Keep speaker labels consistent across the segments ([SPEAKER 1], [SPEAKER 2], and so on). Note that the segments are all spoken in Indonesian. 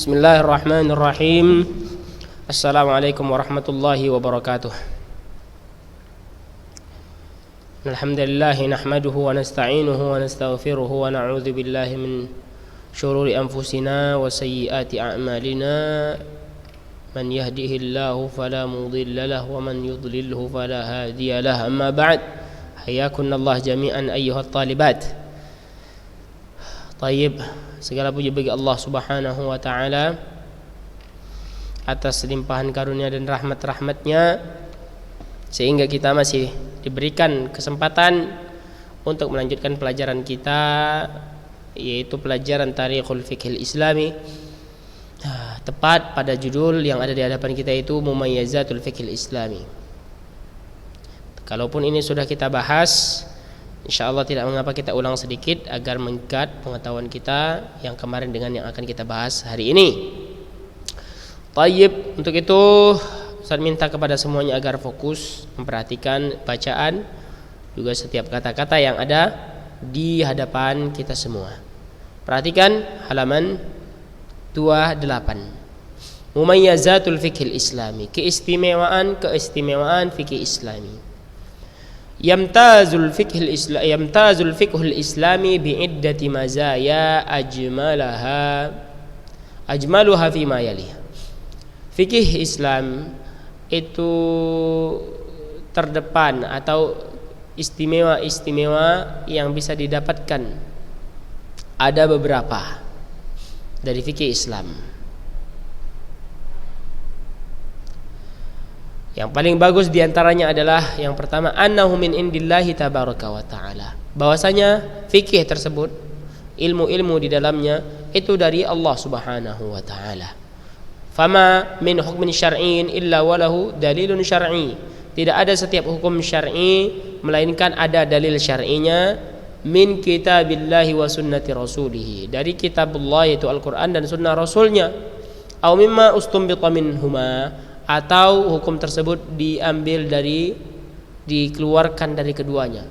[SPEAKER 1] Bismillahirrahmanirrahim. Assalamualaikum warahmatullahi wabarakatuh. Alhamdulillah nahmaduhu wa nasta'inuhu wa nastaghfiruhu wa na'udzu billahi min syururi anfusina wa sayyiati a'malina. Man yahdihillahu fala mudilla lahu wa man yudlilhu fala hadiya lahu. Amma ba'd. Hayyakunallah jami'an ayyuhat talibat. Tayyib, segala puji bagi Allah Subhanahu wa taala atas limpahan karunia dan rahmat-rahmatnya sehingga kita masih diberikan kesempatan untuk melanjutkan pelajaran kita, yaitu pelajaran Tarikhul Fiqhil Islami, tepat pada judul yang ada di hadapan kita, itu Mumayyazatul Fiqhil Islami. Kalaupun ini sudah kita bahas, insyaallah tidak mengapa kita ulang sedikit agar mengikat pengetahuan kita yang kemarin dengan yang akan kita bahas hari ini. Tayyib, untuk itu saya minta kepada semuanya agar fokus memperhatikan bacaan juga setiap kata-kata yang ada di hadapan kita semua. Perhatikan halaman 28. Mumayyazatul Fiqhil Islami, keistimewaan fikih Islami. Yamtazul fiqhul islami bi'iddati mazaya ajmaluha fima yalih. Fikih Islam itu terdepan atau istimewa yang bisa didapatkan ada beberapa dari fikih Islam. Yang paling bagus diantaranya adalah yang pertama, annahu min indillahi tabaraka wa ta'ala, bahwasanya fikih tersebut, ilmu-ilmu di dalamnya itu dari Allah Subhanahu wa ta'ala. Fama min hukmin syar'in illa walahu dalilun syar'i, tidak ada setiap hukum syar'i melainkan ada dalil syar'inya, min kitabillahi wa sunnati rasulih, dari kitabullah yaitu Al-Quran dan sunnah rasulnya, au mimma ustunbita minhuma, atau hukum tersebut dikeluarkan dari keduanya,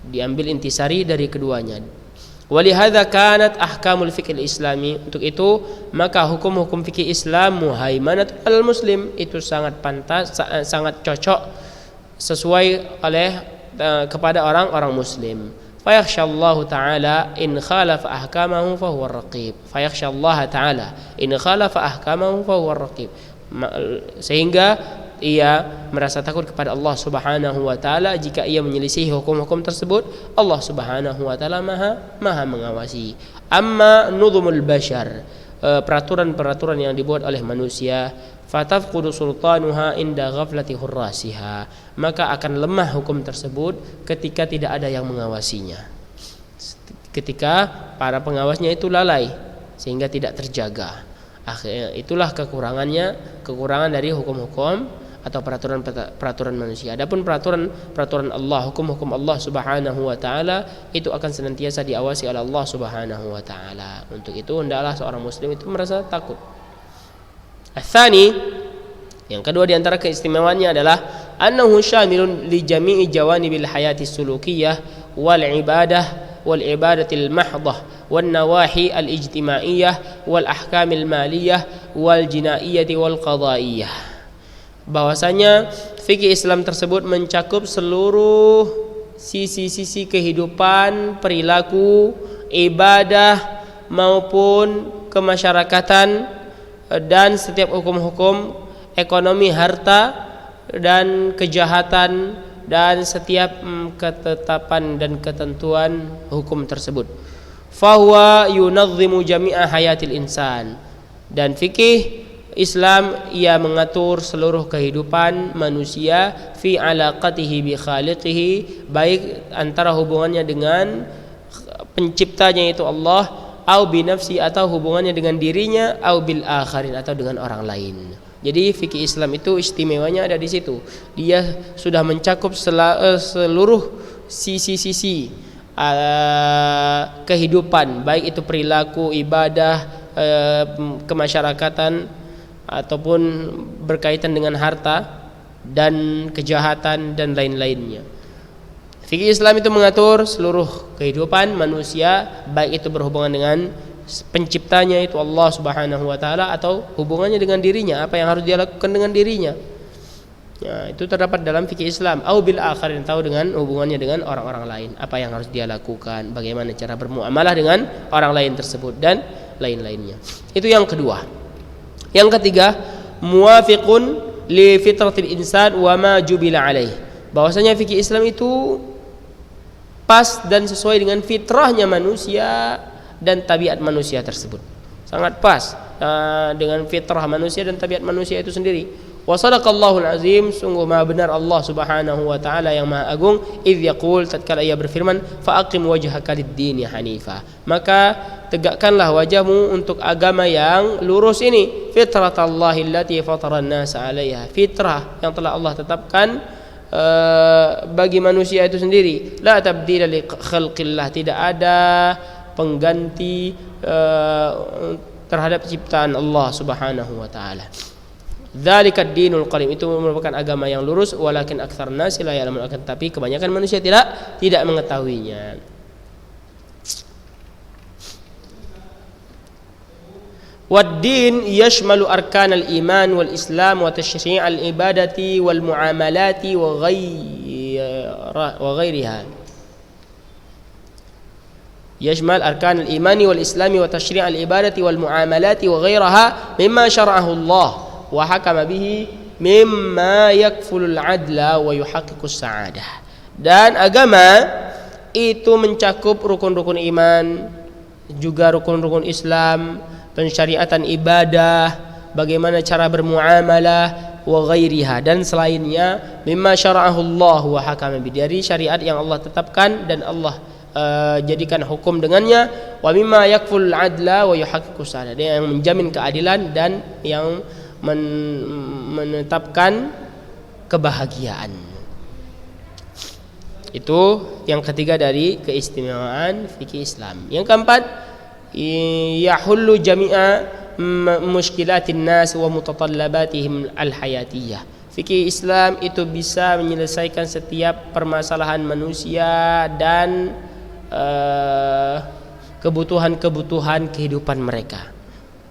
[SPEAKER 1] diambil intisari dari keduanya. Walihadza kanat ahkamul fiqhil islami, untuk itu maka hukum-hukum fikih Islam muhaimanat al muslim, itu sangat pantas, sangat cocok sesuai kepada orang-orang muslim. Fayakhshallahu ta'ala in khalafa ahkamahu fahuwa raqib. Fayakhshallahu ta'ala in khalafa ahkamahu fahuwa raqib, sehingga ia merasa takut kepada Allah Subhanahu wa taala jika ia menyelisihi hukum-hukum tersebut. Allah Subhanahu wa taala maha mengawasi. Amma nudhumul bashar, peraturan-peraturan yang dibuat oleh manusia, fatafqudu sultanuha inda ghaflati hurrasiha, maka akan lemah hukum tersebut ketika tidak ada yang mengawasinya, ketika para pengawasnya itu lalai sehingga tidak terjaga. Itulah kekurangan dari hukum-hukum atau peraturan manusia. Adapun peraturan Allah, hukum-hukum Allah Subhanahu wa taala itu akan senantiasa diawasi oleh Allah Subhanahu wa taala. Untuk itu hendaklah seorang muslim itu merasa takut. Ats-tsani, yang kedua di antara keistimewaannya adalah annahu syamilun li jami'i jawanibil hayati sulukiyah wal ibadatil mahdhah wan nawahi al ijtimaiyah wal ahkamil maliyah wal jinaiyati wal qadaiyah, bahwasanya fikih Islam tersebut mencakup seluruh sisi-sisi kehidupan, perilaku, ibadah maupun kemasyarakatan, dan setiap hukum-hukum ekonomi, harta dan kejahatan, dan setiap ketetapan dan ketentuan hukum tersebut. Fahuwa yunazzimu jami'a hayatil insan, dan fikih Islam ia mengatur seluruh kehidupan manusia, fi alaqatihi bi khaliqihi, baik antara hubungannya dengan penciptanya yaitu Allah, au bi nafsi, atau hubungannya dengan dirinya, au bil akharin, atau dengan orang lain. Jadi fikih Islam itu istimewanya ada di situ. Dia sudah mencakup seluruh sisi-sisi kehidupan, baik itu perilaku, ibadah, kemasyarakatan, ataupun berkaitan dengan harta dan kejahatan dan lain-lainnya. Fikih Islam itu mengatur seluruh kehidupan manusia, baik itu berhubungan dengan penciptanya itu Allah Subhanahu wa taala atau hubungannya dengan dirinya, apa yang harus dia lakukan dengan dirinya. Ya, itu terdapat dalam fikih Islam. Au bil akharin, tahu dengan hubungannya dengan orang-orang lain, apa yang harus dia lakukan, bagaimana cara bermuamalah dengan orang lain tersebut dan lain-lainnya. Itu yang kedua. Yang ketiga, muwafiqun li fitratil insan wa ma jubila alaih. Bahwasanya fikih Islam itu pas dan sesuai dengan fitrahnya manusia dan tabiat manusia tersebut. Sangat pas dengan fitrah manusia dan tabiat manusia itu sendiri. Wa sadaqallahul azim, sungguh maha benar Allah Subhanahu wa taala yang maha agung, idz yaqul, tatkala ia berfirman, fa aqim wajhaka lid-dini hanifa, maka tegakkanlah wajahmu untuk agama yang lurus ini, fitratallahi allati fataran nasa 'alaiha, fitrah yang telah Allah tetapkan bagi manusia itu sendiri. La tabdila li khalqillah, tidak ada pengganti terhadap ciptaan Allah Subhanahu wa taala. Dzalikad dinul qayyim, itu merupakan agama yang lurus, walakin aktsarun nasi la ya'lamun, akan tapi kebanyakan manusia tidak mengetahuinya. Wad-din yashmalu arkanal iman wal islam wa tashri'al ibadati wal muamalati wa ghairiha. Yashmal arkanal imani wal islami wa tashri'al ibadati wal muamalati wa ghairaha mimma syara'ahu Allah wa hakama bihi mimma yakfulul adla wa yuhaqqiqus sa'adah. Dan agama itu mencakup rukun-rukun iman, juga rukun-rukun Islam, pensyariatan ibadah, bagaimana cara bermuamalah, wa ghairiha, dan selainnya, mimma syara'ahu Allah wa hakama bihi, dari syariat yang Allah tetapkan dan Allah jadikan hukum dengannya, wa mimma yakfulul adla wa yuhaqqiqus sa'adah, yang menjamin keadilan dan yang menetapkan kebahagiaan. Itu yang ketiga dari keistimewaan fikih Islam. Yang keempat, yahullu jami'a mushkilatin nas wa mutatallabatihim al-hayatiyah. Fikih Islam itu bisa menyelesaikan setiap permasalahan manusia dan kebutuhan-kebutuhan kehidupan mereka.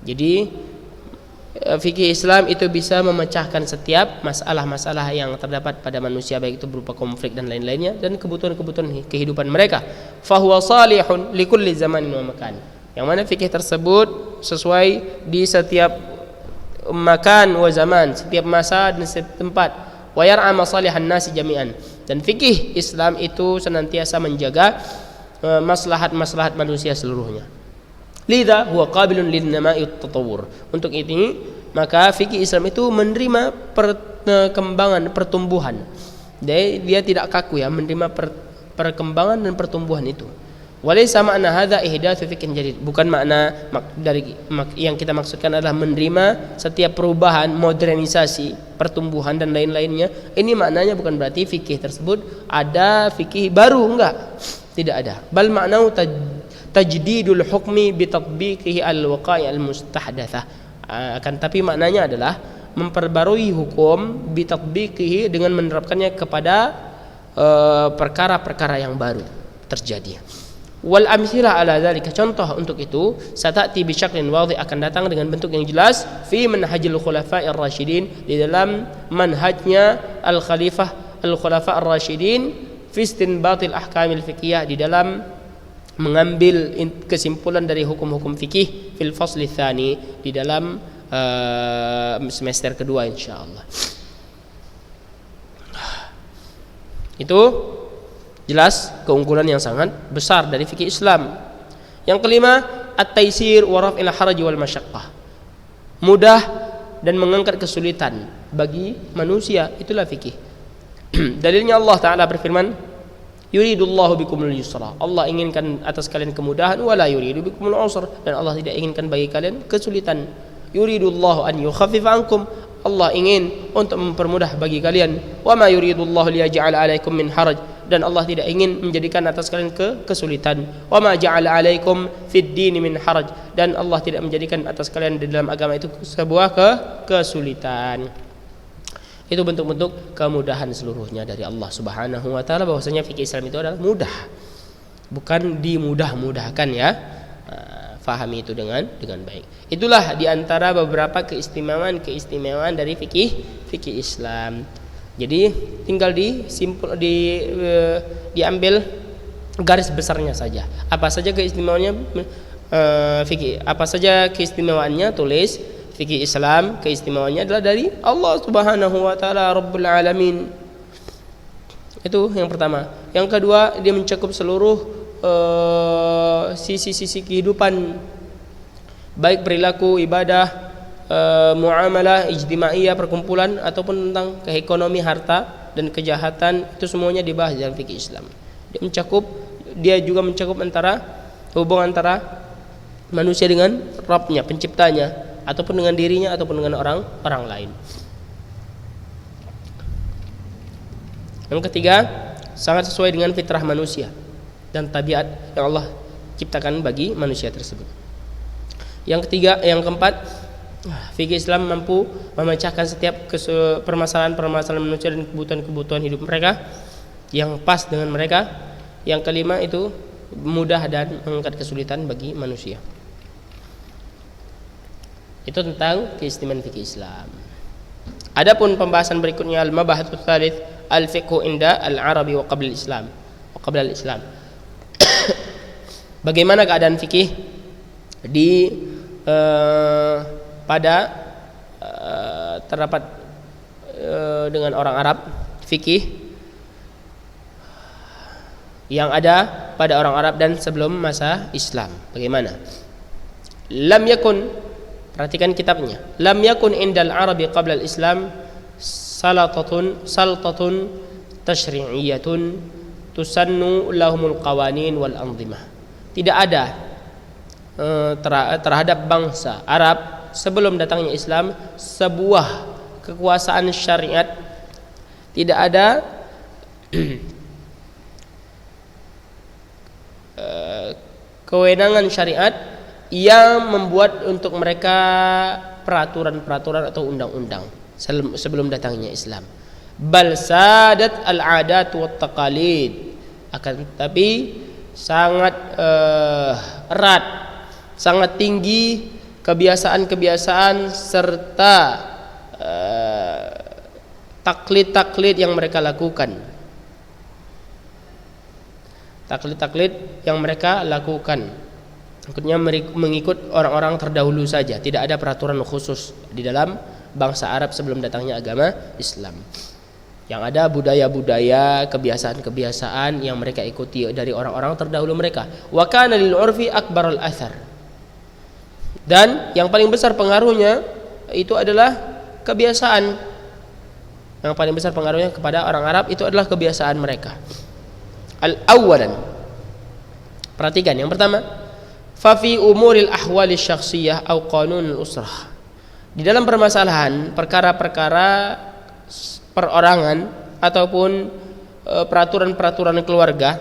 [SPEAKER 1] Jadi fikih Islam itu bisa memecahkan setiap masalah-masalah yang terdapat pada manusia, baik itu berupa konflik dan lain-lainnya, dan kebutuhan-kebutuhan kehidupan mereka. Fahuwa salihun likulli zamanin wa makan, yang mana fikih tersebut sesuai di setiap makan wa zaman, setiap masa dan setiap tempat. Wa yar'a masalihan nasi jami'an, dan fikih Islam itu senantiasa menjaga maslahat-maslahat manusia seluruhnya. Lidha huwa qabilun linnama'i at-tatawwur. Untuk ini maka fikih Islam itu menerima perkembangan, pertumbuhan. Dia tidak kaku, ya, menerima perkembangan dan pertumbuhan itu. Walaysa makna hadza ihdatsu fiqhin jadid. Bukan makna dari yang kita maksudkan adalah menerima setiap perubahan, modernisasi, pertumbuhan dan lain-lainnya. Ini maknanya bukan berarti fikih tersebut ada fikih baru, enggak. Tidak ada. Bal maknau tajdidul hukmi bitatbiqihi al-waqai' al-mustahdatsah. Akan tapi maknanya adalah memperbarui hukum bitatbiqihi, dengan menerapkannya kepada perkara-perkara yang baru terjadi. Wal amsilah ala dzalika, contoh untuk itu, satati bi syaklin wadhi, akan datang dengan bentuk yang jelas, fi manhajil khulafa'ir rasyidin, di dalam manhajnya al-khulafa' ar-rasyidin, fi istinbatil ahkamil fiqhiyah, di dalam mengambil kesimpulan dari hukum-hukum fikih, fil fasli tsani, di dalam semester kedua insyaallah. Itu jelas keunggulan yang sangat besar dari fikih Islam. Yang kelima, at-taisir wa raf'il haraj wal masyaqqah, mudah dan mengangkat kesulitan bagi manusia, itulah fikih. Dalilnya Allah Ta'ala berfirman, yuridullahu bikumul yusra, Allah inginkan atas kalian kemudahan, wala yuridu bikumul usra, dan Allah tidak inginkan bagi kalian kesulitan. Yuridullahu an yukhaffifa ankum, Allah ingin untuk mempermudah bagi kalian. Wa ma yuridullahu liyaj'ala 'alaikum min haraj, dan Allah tidak ingin menjadikan atas kalian kesulitan. Wa ma ja'ala 'alaikum fid din min haraj, dan Allah tidak menjadikan atas kalian di dalam agama itu sebuah kesulitan. Itu bentuk-bentuk kemudahan seluruhnya dari Allah Subhanahu wa taala, bahwasanya fikih Islam itu adalah mudah, bukan dimudah-mudahkan, ya. fahami itu dengan baik. Itulah diantara beberapa keistimewaan dari fikih Islam. Jadi tinggal diambil garis besarnya saja. Apa saja keistimewaannya fikih? Apa saja keistimewaannya? Tulis fikih Islam. Keistimewaannya adalah dari Allah Subhanahu wa taala Rabbul Alamin. Itu yang pertama. Yang kedua, dia mencakup seluruh sisi-sisi kehidupan, baik perilaku, ibadah, muamalah, ijtimaiyah, perkumpulan, ataupun tentang keekonomi, harta dan kejahatan. Itu semuanya dibahas dalam fikih Islam. Dia juga mencakup hubungan antara manusia dengan Rabbnya, penciptanya, ataupun dengan dirinya, ataupun dengan orang lain. Yang ketiga, sangat sesuai dengan fitrah manusia dan tabiat yang Allah ciptakan bagi manusia tersebut. Yang keempat, fikih Islam mampu memecahkan setiap permasalahan manusia dan kebutuhan hidup mereka yang pas dengan mereka. Yang kelima, itu mudah dan mengangkat kesulitan bagi manusia. Itu tentang keistimewaan fikih Islam. Adapun pembahasan berikutnya, al-mabahatus tsalits al-fiqhu inda al-arabi wa qabla al-islam. Bagaimana keadaan fikih terdapat dengan orang Arab, fikih yang ada pada orang Arab dan sebelum masa Islam. Bagaimana? Perhatikan kitabnya. Lam yakun indal arabi qabla al-islam saltatun tashri'iyatun tusannu lahumul qawanin wal anzimah. Tidak ada terhadap bangsa Arab sebelum datangnya Islam sebuah kekuasaan syariat. Tidak ada kewenangan syariat yang membuat untuk mereka peraturan-peraturan atau undang-undang sebelum datangnya Islam. Bal sadat al-adat wa taqalid. Akan tetapi sangat erat, sangat tinggi kebiasaan-kebiasaan serta taklid-taklid yang mereka lakukan. Taklid-taklid yang mereka lakukan. Maksudnya mengikut orang-orang terdahulu saja. Tidak ada peraturan khusus di dalam bangsa Arab sebelum datangnya agama Islam. Yang ada budaya-budaya, kebiasaan-kebiasaan yang mereka ikuti dari orang-orang terdahulu mereka. Wa kana lil urfi akbarul athar. Dan yang paling besar pengaruhnya itu adalah kebiasaan. Yang paling besar pengaruhnya kepada orang Arab itu adalah kebiasaan mereka. Al-awwalan. Perhatikan yang pertama, fa fi umuril ahwali syakhsiyah au qanunul usrah. Di dalam permasalahan perkara-perkara perorangan ataupun peraturan-peraturan keluarga,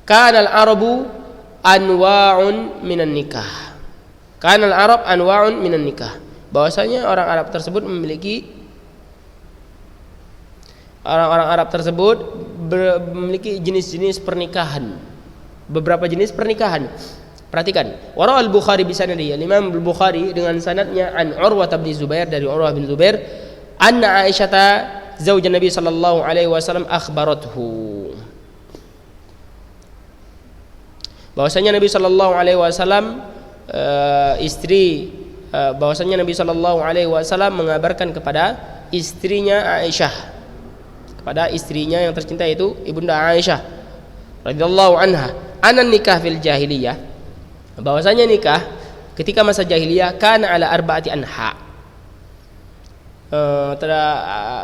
[SPEAKER 1] kanal arabu anwa'un minan nikah. Kanal arab anwa'un minan nikah. Bahwasanya orang-orang Arab tersebut memiliki jenis-jenis pernikahan. Beberapa jenis pernikahan. Perhatikan, wara al-Bukhari bi sanadihi, Imam al-Bukhari dengan sanadnya an Urwah bin Zubair, dari Urwah bin Zubair, anna Aisyah zauj Nabi sallallahu alaihi wasallam akhbarathu. Bahwasanya Nabi sallallahu alaihi wasallam bahwasanya Nabi sallallahu alaihi wasallam mengabarkan kepada istrinya Aisyah, kepada istrinya yang tercinta itu Ibunda Aisyah radhiyallahu anha, anan nikah fil jahiliyah, bahwasanya nikah ketika masa jahiliyah kana ala arba'ati anha.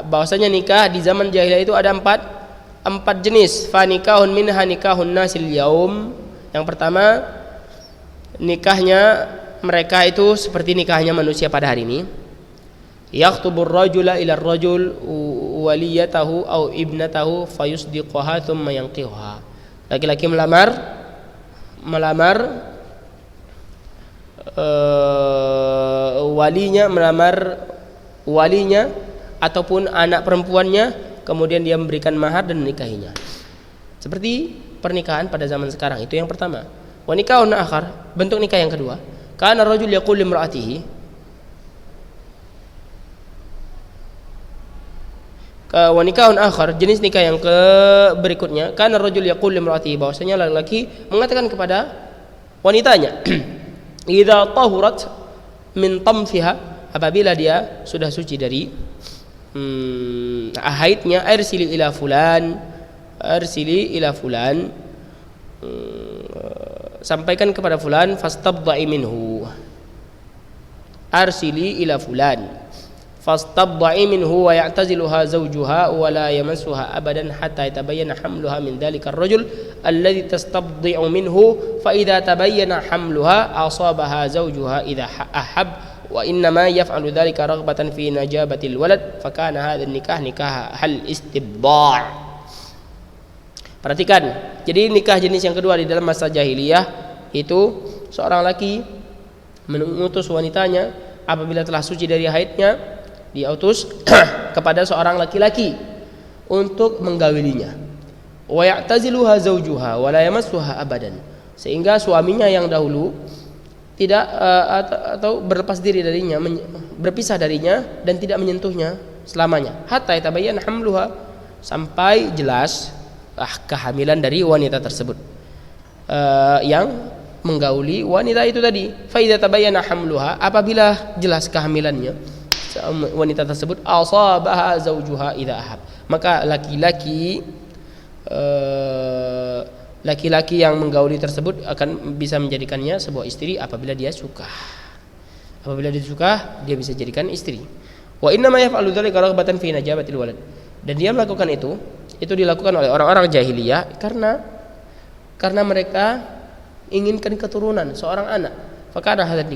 [SPEAKER 1] Bahwasanya nikah di zaman jahiliyah itu ada empat jenis. Fa nikahun minha nikahun nasil yaum. Yang pertama, nikahnya mereka itu seperti nikahnya manusia pada hari ini. Yaktubur rajula ila rajul waliyatahu au ibnatahu fayusdiquha thumma yanqihuha. Laki-laki melamar walinya ataupun anak perempuannya, kemudian dia memberikan mahar dan menikahinya. Seperti pernikahan pada zaman sekarang. Itu yang pertama. Wa nikahun akhar, bentuk nikah yang kedua, kana rajul yaqul limra'atihi, wa nikahun akhar, jenis nikah yang ke berikutnya, kana rajul yaqul limra'atihi, bahwasanya laki-laki mengatakan kepada wanitanya, idza tahurat min tamfiha, apabila dia sudah suci dari haidnya, arsili ila fulan, sampaikan kepada fulan, fastabda'i minhu, arsili ila fulan fastabda'i minhu wa ya'taziluha zawjuha wa la yamassuha abadan hatta yatabayyana hamluha min dhalika ar-rajul alladhi tastabdi'u minhu, fa idza tabayyana hamluha asabaha zawjuha idza ahab wa innama yaf'alu dhalika raghbatan fi najabatil walad, fa kana hadha nikah nikah hal istibda'. Perhatikan, jadi nikah jenis yang kedua di dalam masa jahiliyah itu seorang laki mengutus wanitanya apabila telah suci dari haidnya, dia utus kepada seorang laki-laki untuk menggawilinya. Wa ya'taziluha zawjuha wa la yamassuha abadan, sehingga suaminya yang dahulu tidak atau berlepas diri darinya, berpisah darinya dan tidak menyentuhnya selamanya, hatta yatabayyana hamluha, sampai jelas kehamilan dari wanita tersebut, yang menggauli wanita itu tadi. Fa idza tabayyana hamluha, apabila jelas kehamilannya wanita tersebut, asabaha zawjuha idza ahab, maka laki-laki yang menggauli tersebut akan bisa menjadikannya sebuah istri apabila dia suka. Apabila dia suka, dia bisa jadikan istri. Wa inna ma yaf'alu dzalika raghbatan fi najabatil walad, dan dia melakukan itu dilakukan oleh orang-orang jahiliyah karena mereka inginkan keturunan seorang anak. Fakana hadzal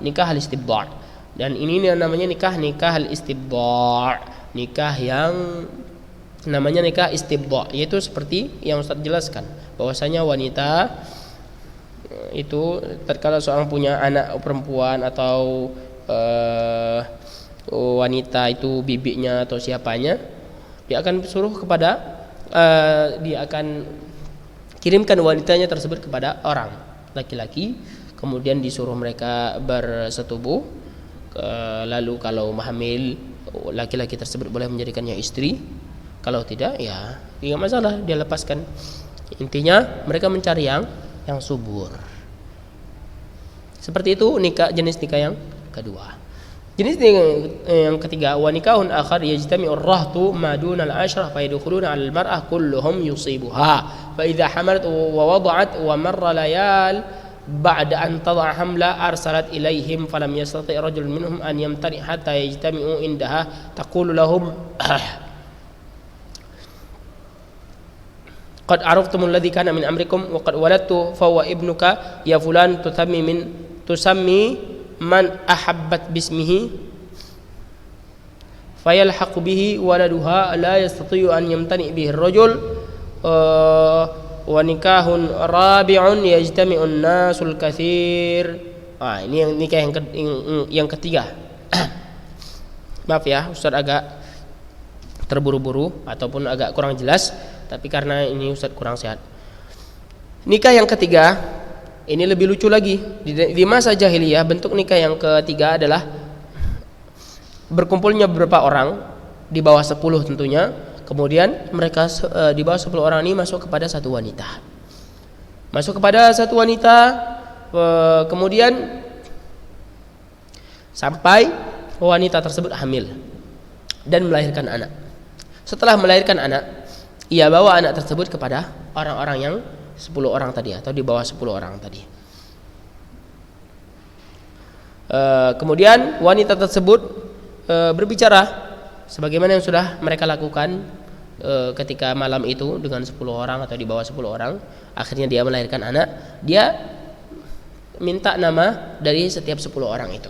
[SPEAKER 1] nikah al istibda', dan ini namanya nikah al istibda', nikah yang namanya nikah istibda', yaitu seperti yang Ustaz jelaskan bahwasanya wanita itu tatkala seorang punya anak perempuan atau wanita itu bibinya atau siapanya, dia akan suruh kepada dia akan kirimkan wanitanya tersebut kepada orang laki-laki, kemudian disuruh mereka bersetubuh, lalu kalau hamil laki-laki tersebut boleh menjadikannya istri, kalau tidak ya tidak masalah, dia lepaskan. Intinya mereka mencari yang subur. Seperti itu jenis nikah yang kedua. Jenis yang ketiga, wa nikahun akhar yajtami'u ar-rahtu ma duna al-ashrah fa yadkhuluna 'ala al-mar'ah kulluhum yusibuha fa idza hamalat wa wada'at wa marra layal ba'da an tad'a hamla arsalat ilaihim falam yastati' rajul minhum an yamtani hatta yajtami'u indaha taqulu lahum qad araftum alladhi kana min amrikum wa qad waladtu fa huwa ibnuka ya fulan tusammi man ahabbat bismihi fayalhaqu bihi waladuha la yastati'u an yamtani bihi ar-rajul wa nikahun rabi'un yajtami'un nasul katsir. Ini yang nikah yang ketiga. Maaf ya, Ustaz agak terburu-buru ataupun agak kurang jelas, tapi karena ini Ustaz kurang sehat. Nikah yang ketiga ini lebih lucu lagi. Di masa jahiliyah bentuk nikah yang ketiga adalah berkumpulnya beberapa orang di bawah 10 tentunya. Kemudian mereka di bawah 10 orang ini masuk kepada satu wanita. Kemudian sampai wanita tersebut hamil dan melahirkan anak. Setelah melahirkan anak, ia bawa anak tersebut kepada orang-orang yang 10 orang tadi atau di bawah 10 orang tadi. Kemudian wanita tersebut berbicara sebagaimana yang sudah mereka lakukan ketika malam itu dengan 10 orang atau di bawah 10 orang. Akhirnya dia melahirkan anak, dia minta nama dari setiap 10 orang itu.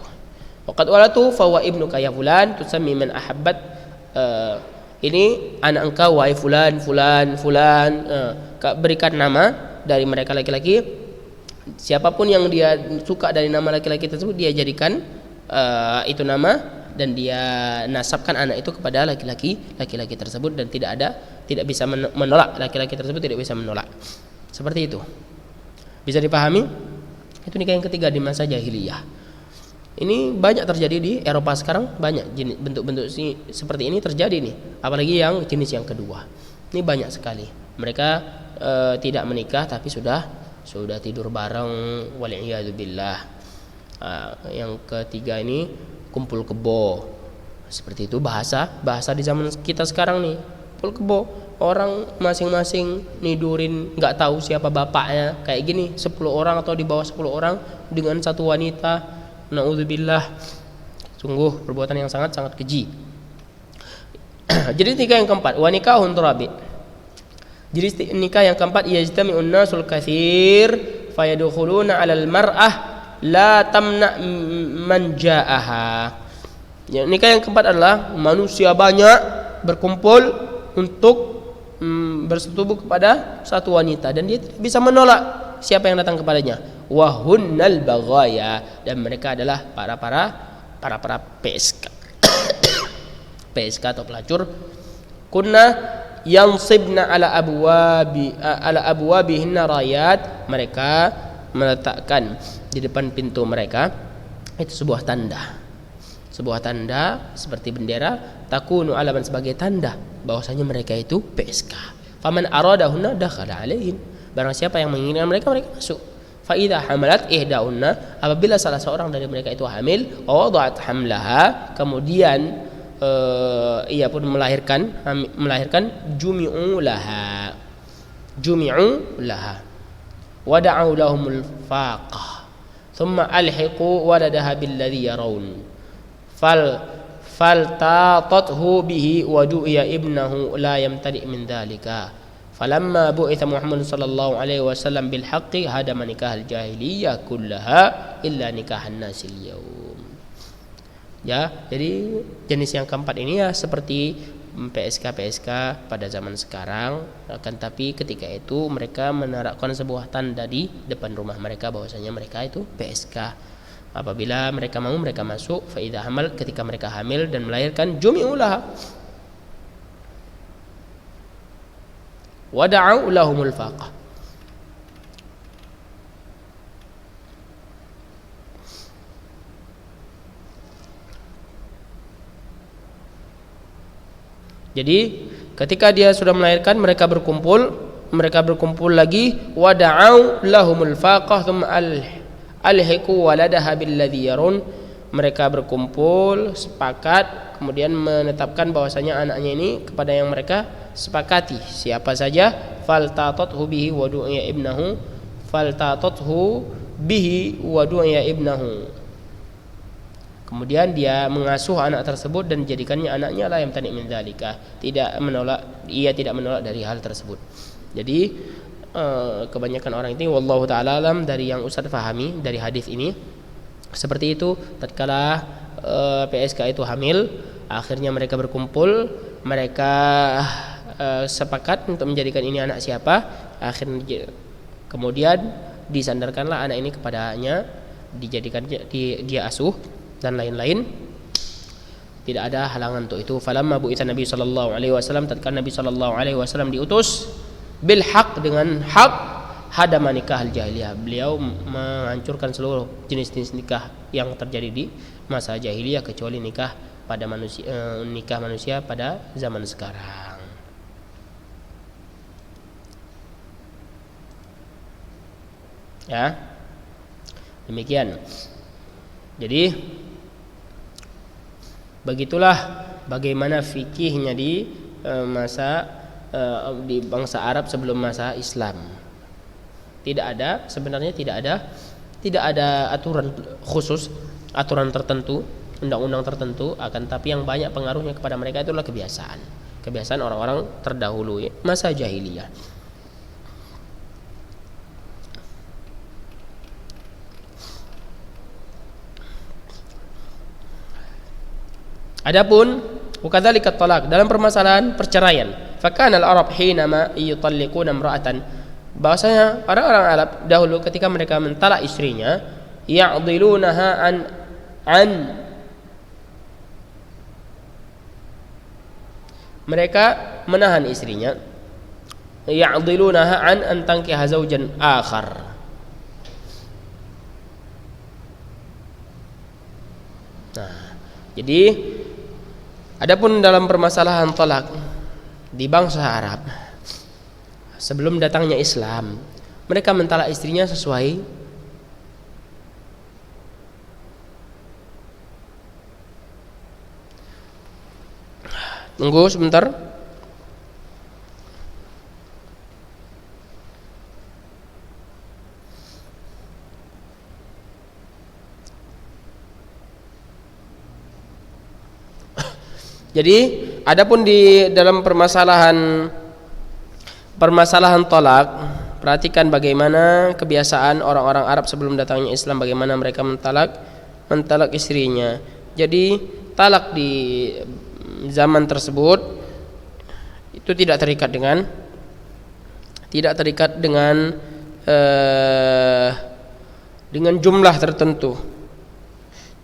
[SPEAKER 1] Waqad walatu fa wa ibnuka ya fulan tusammi man ahabbat, ini anak engkau wahai fulan. Berikan nama dari mereka laki-laki, siapapun yang dia suka dari nama laki-laki tersebut dia jadikan itu nama, dan dia nasabkan anak itu kepada laki-laki tersebut, dan tidak bisa menolak, laki-laki tersebut tidak bisa menolak. Seperti itu. Bisa dipahami? Itu nikah yang ketiga di masa jahiliyah. Ini banyak terjadi di Eropa sekarang, banyak jenis bentuk-bentuk seperti ini terjadi nih. Apalagi yang jenis yang kedua. Ini banyak sekali. Mereka tidak menikah tapi sudah tidur bareng, waliyadzubillah. Yang ketiga ini kumpul kebo. Seperti itu bahasa di zaman kita sekarang nih. Kumpul kebo, orang masing-masing nidurin nggak tahu siapa bapaknya, kayak gini 10 orang atau di bawah 10 orang dengan satu wanita. Naudzubillah. Sungguh perbuatan yang sangat keji. Jadi nikah yang keempat, wa nikahun turabi. Jadi nikah yang keempat, yajtami'un nasul katsir fayadkhuluna 'alal mar'ah la tamna man ja'aha. Ya, nikah yang keempat adalah manusia banyak berkumpul untuk bersetubuh kepada satu wanita dan dia tidak bisa menolak siapa yang datang kepadanya. Wahunnal baghaya, dan mereka adalah para PSK. PSK atau pelacur. Kunna yansibna ala abwabihinna rayat, mereka meletakkan di depan pintu mereka itu sebuah tanda seperti bendera, takunu alaman, sebagai tanda bahwasanya mereka itu PSK. Faman aradahunna dakhala alaihim, barang siapa yang menginginkan mereka masuk. Fa idza hamalat ihdaunna, apabila salah seorang dari mereka itu hamil, wa wada'at hamlaha, kemudian ia pun melahirkan jumi'u laha wada'u lahumul faqah thumma alhiqu waladaha billadhi yarawun faltatathu bihi wa du'iya ibnahu la yamtadi min dhalika falamma bu'itha Muhammad sallallahu alaihi wasallam bil haqqi hadama nikahal jahiliyah kullaha illa nikahan nasil yaum. Ya, jadi jenis yang keempat ini ya seperti PSK pada zaman sekarang, akan tapi ketika itu mereka menerapkan sebuah tanda di depan rumah mereka bahwasanya mereka itu PSK. Apabila mereka mau, mereka masuk. Fa idza hamal, ketika mereka hamil dan melahirkan, jumi'ulah wada'u lahumul faqah. Jadi ketika dia sudah melahirkan, mereka berkumpul lagi, wada'u lahumul faqah thumma alhiqu waladaha billadhi yarun. Mereka berkumpul sepakat kemudian menetapkan bahwasanya anaknya ini kepada yang mereka sepakati, siapa saja. Faltatathu bihi wa du'iya ibnahu. Kemudian dia mengasuh anak tersebut dan jadikannya anaknya la yamtani min dzalika, ia tidak menolak dari hal tersebut. Jadi kebanyakan orang ini wallahu taala alam dari yang Ustaz fahami dari hadis ini seperti itu. Tatkala PSK itu hamil, akhirnya mereka berkumpul, mereka sepakat untuk menjadikan ini anak siapa. Akhirnya kemudian disandarkanlah anak ini kepadanya, dijadikan dia asuh dan lain-lain. Tidak ada halangan untuk itu. Falamma bu'itsa Nabi sallallahu alaihi wasallam, tatkala Nabi sallallahu alaihi wasallam diutus bil haq, dengan hak, hadama nikahal jahiliyah, beliau menghancurkan seluruh jenis-jenis nikah yang terjadi di masa jahiliyah kecuali nikah manusia pada zaman sekarang. Ya, demikian. Jadi begitulah bagaimana fikihnya di di bangsa Arab sebelum masa Islam. Sebenarnya tidak ada aturan khusus, aturan tertentu, undang-undang tertentu, akan tapi yang banyak pengaruhnya kepada mereka itulah kebiasaan orang-orang terdahulu ya, masa jahiliyah. Adapun wakadzalika talaq, dalam permasalahan perceraian, fakana al-arab hinama yutalliquna imra'atan, bahwasanya orang-orang Arab dahulu ketika mereka mentalak istrinya, ya'dilunaha an mereka menahan istrinya, ya'dilunaha an tankiha zawjan akhar, Jadi adapun dalam permasalahan talak di bangsa Arab sebelum datangnya Islam, mereka mentalak istrinya sesuai tunggu sebentar. Jadi adapun di dalam permasalahan talak, perhatikan bagaimana kebiasaan orang-orang Arab sebelum datangnya Islam, bagaimana mereka mentalak istrinya. Jadi talak di zaman tersebut itu tidak terikat dengan jumlah tertentu.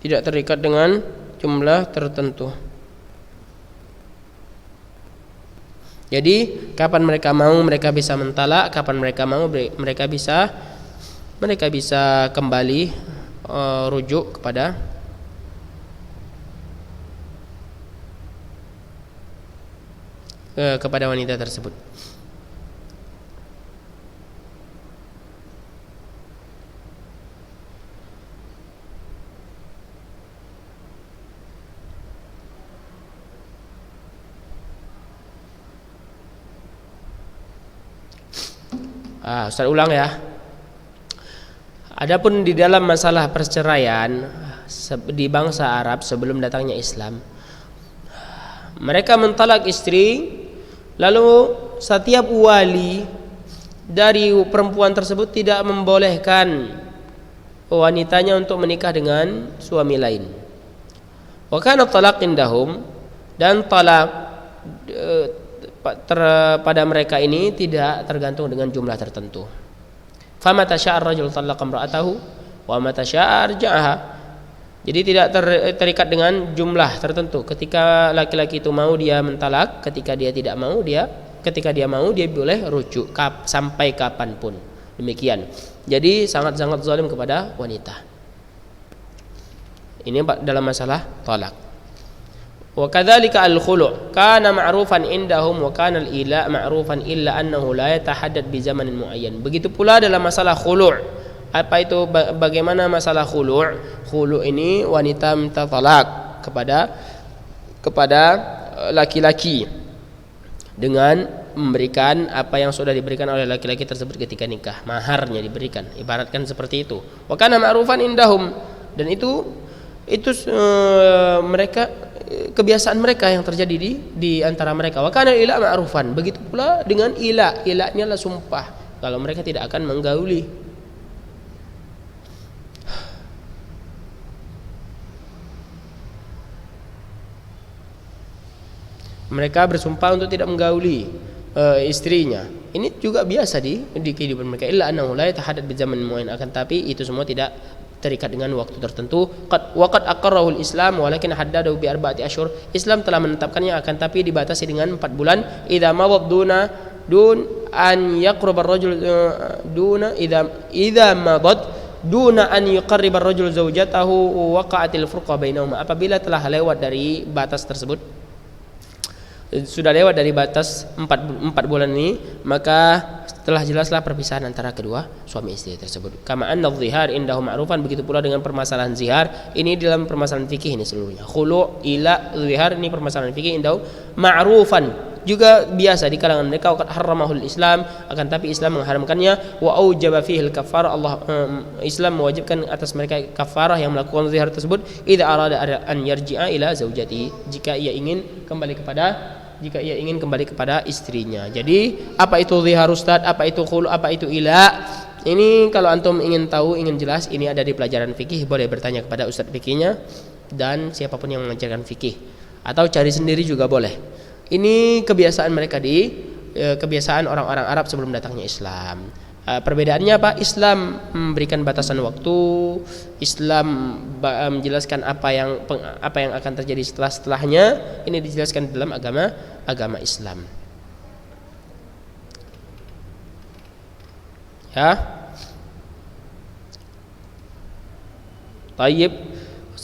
[SPEAKER 1] Tidak terikat dengan jumlah tertentu. Jadi kapan mereka mau mereka bisa mentalak, kapan mereka mau mereka bisa kembali rujuk kepada wanita tersebut. Ustaz ulang ya. Adapun di dalam masalah perceraian di bangsa Arab sebelum datangnya Islam, mereka mentalak istri, lalu setiap wali dari perempuan tersebut tidak membolehkan wanitanya untuk menikah dengan suami lain. Wa kana talaq indahum, dan talak pada mereka ini tidak tergantung dengan jumlah tertentu. Famata syaa ar-rajul talaqa imra'atahu wa mata syaa arja'aha. Jadi tidak terikat dengan jumlah tertentu. Ketika laki-laki itu mau dia mentalak, ketika dia mau dia boleh rujuk sampai kapanpun. Demikian. Jadi sangat-sangat zalim kepada wanita. Ini dalam masalah talak. Wa kadzalika al-khulu' kana ma'rufan indahum wa kana al-ila' ma'rufan illa annahu la yatahaddad bi zamanin muayyan. Begitu pula dalam masalah khulu'. Apa itu, bagaimana masalah khulu'? Khulu' ini wanita minta talak kepada laki-laki dengan memberikan apa yang sudah diberikan oleh laki-laki tersebut ketika nikah, maharnya diberikan, ibaratkan seperti itu. Wa kana ma'rufan indahum, dan itu mereka kebiasaan mereka yang terjadi di antara mereka. Wa kana ila ma'rufan, begitu pula dengan ilanya adalah sumpah kalau mereka tidak akan menggauli. Mereka bersumpah untuk tidak menggauli istrinya. Ini juga biasa di kehidupan mereka. Illa annahu la yatahaddad bi zaman muayyan, akan tapi itu semua tidak terikat dengan waktu tertentu. Qad aqarrahu al-Islam walakin haddadahu bi arba'ati ashhur. Islam telah menetapkannya, akan tapi dibatasi dengan 4 bulan. Idza madad dun an yaqrab ar-rajul idza madad duna an yuqarrib ar-rajul zawjatahu waqa'atil furqa bainahuma. Apabila telah lewat dari batas tersebut, sudah lewat dari batas 4 bulan ini, maka telah jelaslah perpisahan antara kedua suami istri tersebut. Kama anna adh-dhihar indahu ma'rufan, begitu pula dengan permasalahan zihar. Ini dalam permasalahan fikih ini seluruhnya. Khulu', ila, zihar, ini permasalahan fikih indahu ma'rufan, juga biasa di kalangan mereka. Waqad harramahul Islam, akan tapi Islam mengharamkannya. Wa aujaba fihi al-kafarah, Islam mewajibkan atas mereka kafarah yang melakukan zihar tersebut. Idza arada an yarji'a ila zaujati, jika ia ingin kembali kepada istrinya. Jadi apa itu zihar Ustaz, apa itu khulu, apa itu ila? Ini kalau antum ingin tahu, ingin jelas, ini ada di pelajaran fikih, boleh bertanya kepada ustaz fikihnya dan siapapun yang mengajarkan fikih, atau cari sendiri juga boleh. Ini kebiasaan mereka kebiasaan orang-orang Arab sebelum datangnya Islam. Perbedaannya apa? Islam memberikan batasan waktu, Islam menjelaskan apa yang akan terjadi setelahnya. Ini dijelaskan dalam agama Islam. Ya. Tayyib.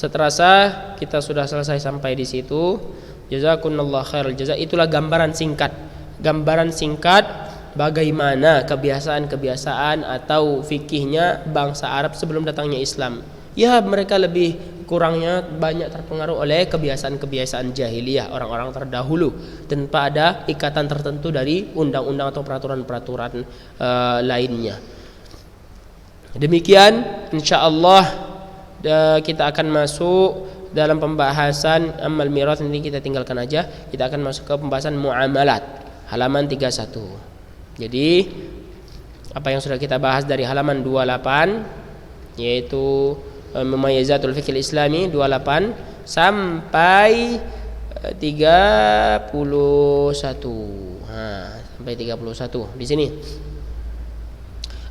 [SPEAKER 1] Seterasa kita sudah selesai sampai di situ. Jazakumullah khairal jaza. Itulah gambaran singkat. Gambaran singkat bagaimana kebiasaan-kebiasaan atau fikihnya bangsa Arab sebelum datangnya Islam. Ya, mereka lebih kurangnya banyak terpengaruh oleh kebiasaan-kebiasaan jahiliyah orang-orang terdahulu tanpa ada ikatan tertentu dari undang-undang atau peraturan-peraturan lainnya. Demikian insyaallah kita akan masuk dalam pembahasan amal mirath. Ini kita tinggalkan aja. Kita akan masuk ke pembahasan muamalat halaman 31. Jadi apa yang sudah kita bahas dari halaman 28 yaitu Mumayyizatul Fiqh Islami 28 sampai 31. Sampai 31 di sini.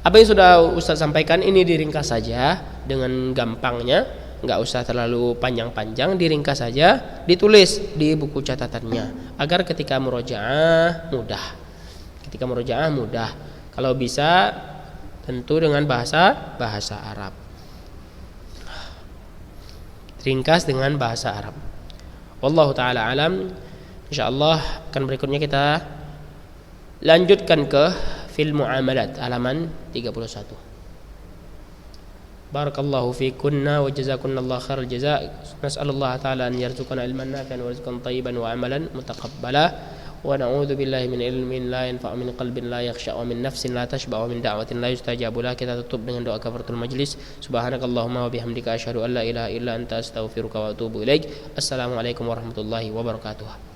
[SPEAKER 1] Apa yang sudah Ustaz sampaikan ini diringkas saja dengan gampangnya, nggak usah terlalu panjang-panjang, diringkas saja, ditulis di buku catatannya agar ketika murojaah mudah. Ketika murojaah mudah. Kalau bisa tentu dengan bahasa Arab. Ringkas dengan bahasa Arab. Wallahu taala alam. Insyaallah akan berikutnya kita lanjutkan ke fil muamalat halaman 31. Barakallahu fikunna wa jazakunallahu khairal jazaa. Nas'alullah ta'ala an yarzuqana ilman nafi'an wa rizqan thayyiban wa amalan mutaqabbala wa na'udzu billahi min ilmin la yanfa'u min qalbin la yakhsha wa min nafsin la tashba wa min da'watin la yustajabu lah. Kita tutup dengan doa kafaratul majlis. Subhanakallahumma wa bihamdika asyhadu an la ilaha illa anta astaghfiruka wa atubu ilaik. Assalamualaikum warahmatullahi wabarakatuh.